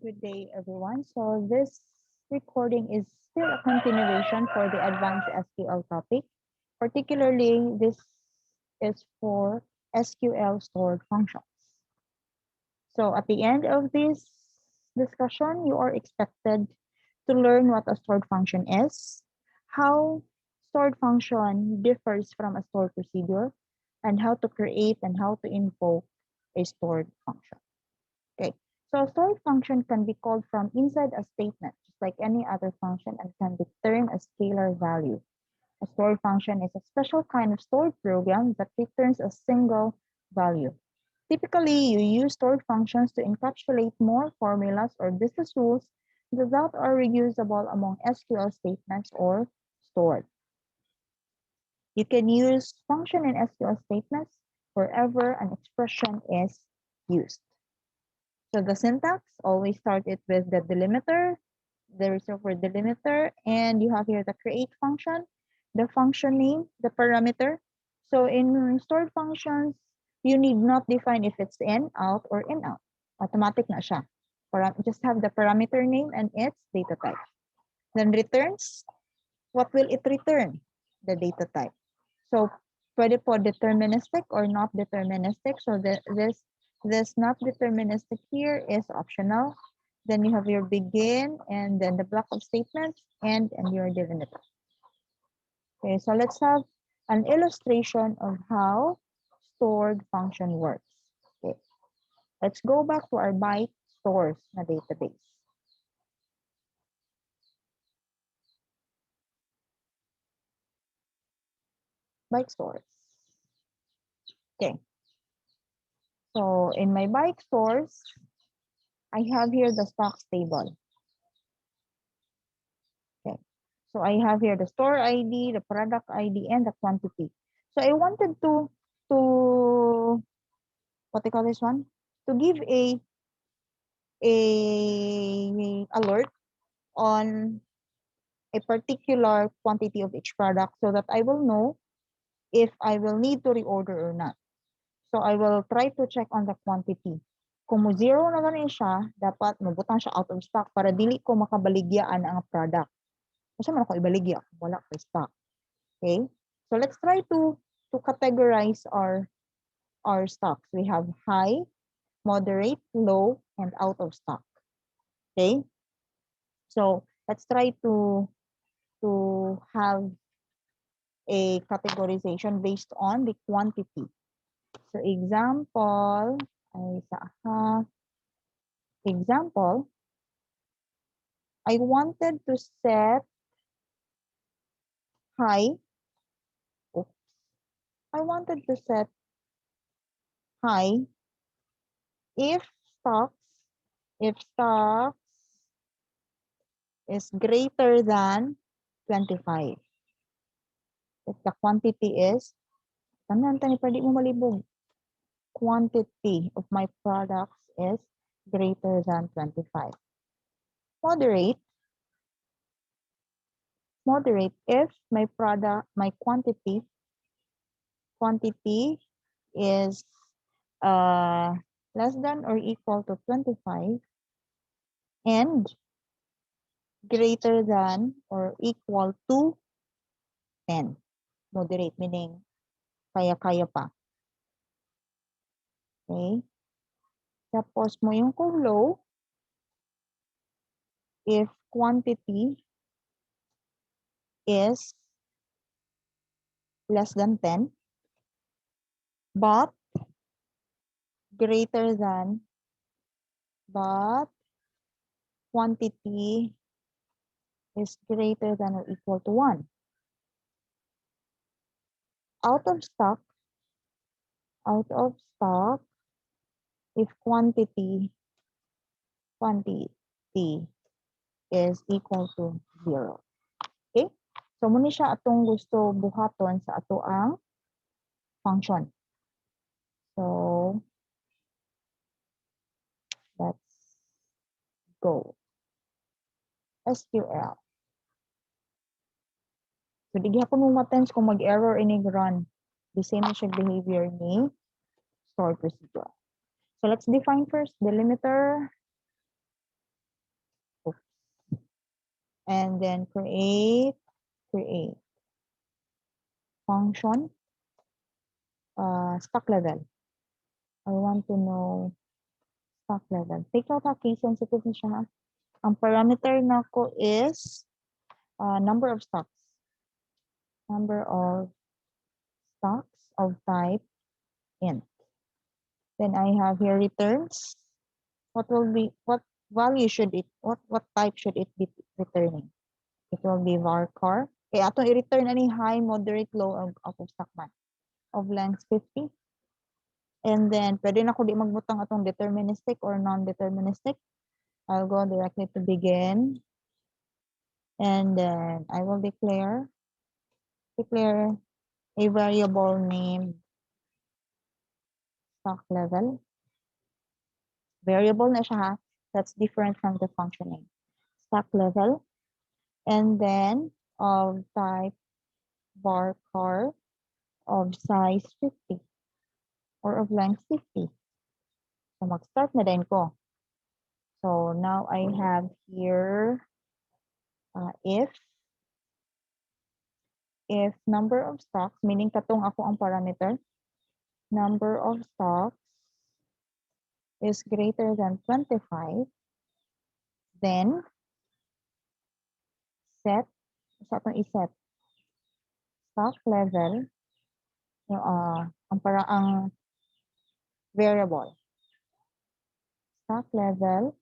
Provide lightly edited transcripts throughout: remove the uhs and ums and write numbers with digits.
Good day, everyone. So this recording is still a continuation for the advanced SQL topic. Particularly, this is for SQL stored functions. So at the end of this discussion, you are expected to learn what a stored function is, how stored function differs from a stored procedure, and how to create and how to invoke a stored function. Okay, so a stored function can be called from inside a statement, just like any other function, and can return a scalar value. A stored function is a special kind of stored program that returns a single value. Typically, you use stored functions to encapsulate more formulas or business rules that are reusable among SQL statements or stored. You can use function in SQL statements wherever an expression is used. So the syntax, always start it with the delimiter, the reserved for delimiter, and you have here the create function, the function name, the parameter. So in stored functions, you need not define if it's in, out, or in, out. Automatic na siya. Just have the parameter name and its data type. Then returns, what will it return? The data type. So pwede po deterministic or not deterministic. So this not deterministic here is optional. Then you have your begin and then the block of statements and your delimiter. Okay, so let's have an illustration of how stored function works. Okay, let's go back to our byte stores na database. Byte stores. Okay, so in my byte stores, I have here the stocks table. Okay. So I have here the store ID, the product ID, and the quantity. So I wanted to what they call this one? To give a alert on a particular quantity of each product so that I will know if I will need to reorder or not. So I will try to check on the quantity. Kung mo zero na ganin siya, dapat mabutang siya out of stock para dili ko makabaligyaan ang product. Kasi man ako ibaligya kung wala pa stock. Okay, so let's try to categorize our stocks. We have high, moderate, low, and out of stock. Okay, so let's try to have a categorization based on the quantity. So example, example, I wanted to set high. Oops, I wanted to set high if stocks is greater than 25. If the quantity is, tanan tani pa di mo malibog. Quantity of my products is greater than 25. Moderate if my quantity is less than or equal to 25 and greater than or equal to 10. Moderate meaning kaya-kaya pa. Okay? Tapos mo yung kung low, if quantity is less than 10, but greater than, but quantity is greater than or equal to 1. Out of stock, if quantity is equal to 0. Okay? So, muna siya atong gusto buhaton sa ato ang function. So, let's go. SQL. So, di gyapon mo matens kung mag-error inig run. The same siya behavior ni stored procedure. So, let's define first delimiter. and then create function, stock level. I want to know stock level. Take out ha, case sensitive na siya. Ha? Ang parameter na ko is number of stocks. Number of stocks of type int. Then I have here returns. What value should it, what type should it be returning? It will be varchar. Okay, atong i-return ani high, moderate, low, of stock man. Of length 50. And then, pwede na ko di magbutang atong deterministic or non-deterministic. I'll go directly to begin. And then, I will declare a variable named stock level. Variable na siya ha. That's different from the function name. Stock level. And then, of type varchar of size 50 or of length 50. So, mag-start na din ko. So, now I have here if number of stocks, meaning katong ako ang parameter, number of stocks is greater than 25, then set, sa atong iset, stock level, ang variable. Stock level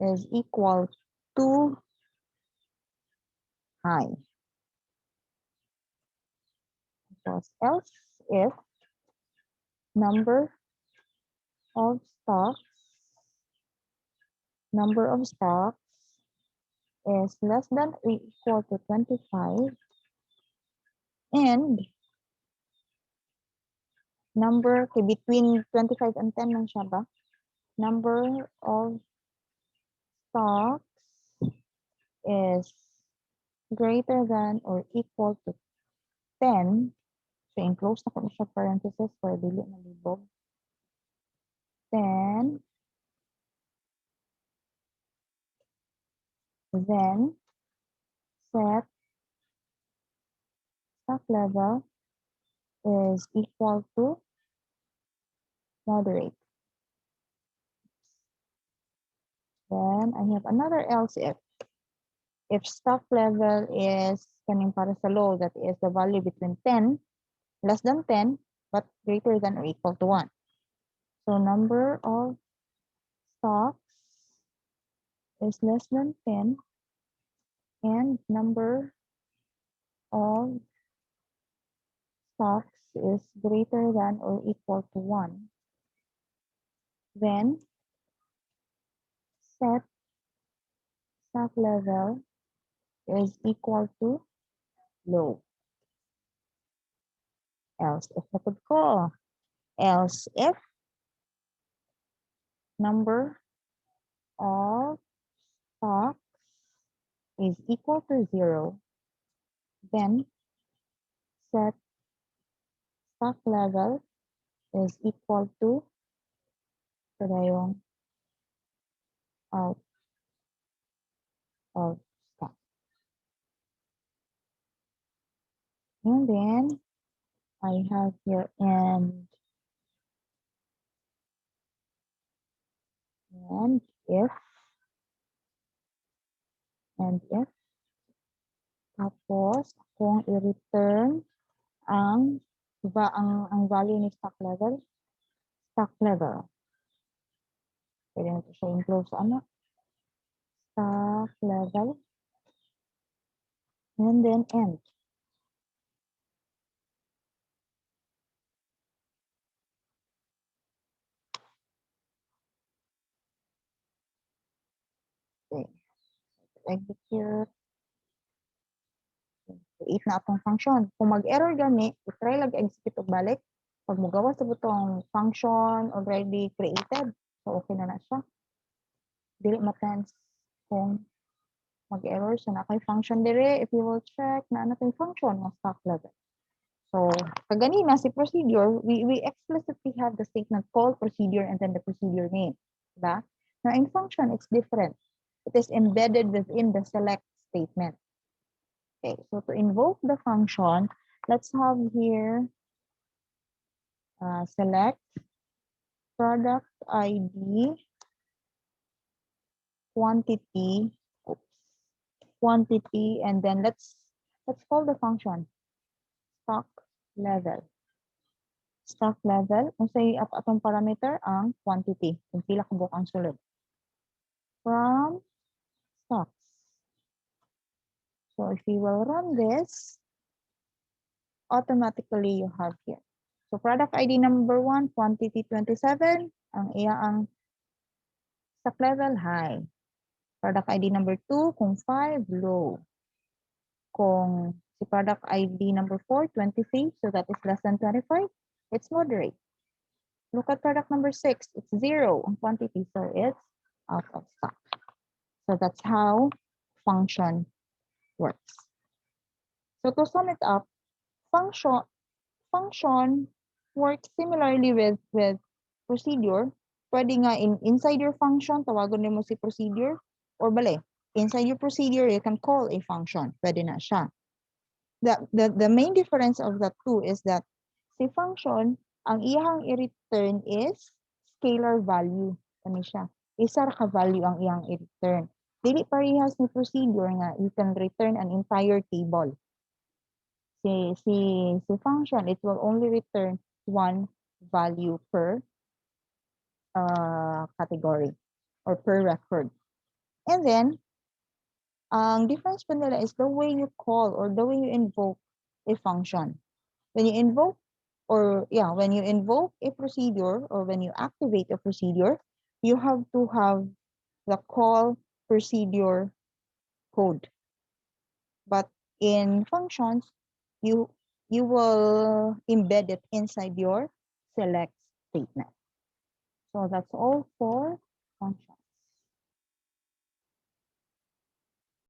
is equal to high. Because else if number of stocks is less than or equal to 25 and number between 25 and 10 lang siya ba? Number of stocks is greater than or equal to 10. So, enclose na ko siya parenthesis for dili na libog. 10. Then, set stock level is equal to moderate. Then, I have another else if. If stock level is kaning para sa low, that is the value between 10, less than 10, but greater than or equal to 1. So, number of stocks is less than 10 and number of stocks is greater than or equal to 1. Then, set stock level is equal to low. Else if na pud ko. Else if number of stocks is equal to 0, then set stock level is equal to yung out of stock. And then I have here and if tapos kung i-return ang value ni stock level. Pwede natin siya enclose sa ano? Stock level. And then end. Okay. Execute. Create na atong function. Kung mag-error gani, try lang execute og balik. Pag magawa sa butong function already created, so okay na siya. Dili ma-tense kung mag-error siya na kay function dire. If you will check na ano yung function ng stock level. So, kaganina si procedure, we explicitly have the statement call procedure and then the procedure name. Diba? Now, in function, it's different. It is embedded within the select statement. Okay, so to invoke the function, let's have here select product ID quantity, quantity, and then let's call the function stock level. Stock level, kung say atong parameter ang quantity, kung pila ka buok ang sulod. From stocks. So if you will run this, automatically you have here. So product ID number 1, quantity 27, ang iya ang stock level high. Product ID number 2, kung 5, low. Kung si product ID number 4, 23, so that is less than 25, it's moderate. Look at product number 6, it's 0 ang quantity, so it's out of stock. So that's how function works. So to sum it up, function works similarly with procedure. Pwede nga inside your function, tawagan mo si procedure, or bale, inside your procedure, you can call a function. Pwede na siya. The main difference of the two is that si function, ang iyang i-return is scalar value. Kani siya. Isa ra ka value ang iyang i-return. Dili parehas ni procedure nga you can return an entire table. Si function, it will only return one value per category or per record. And then, ang difference pa nila is the way you call or the way you invoke a function. When you invoke a procedure or when you activate a procedure, you have to have the call procedure code. But in functions, you will embed it inside your select statement. So that's all for functions.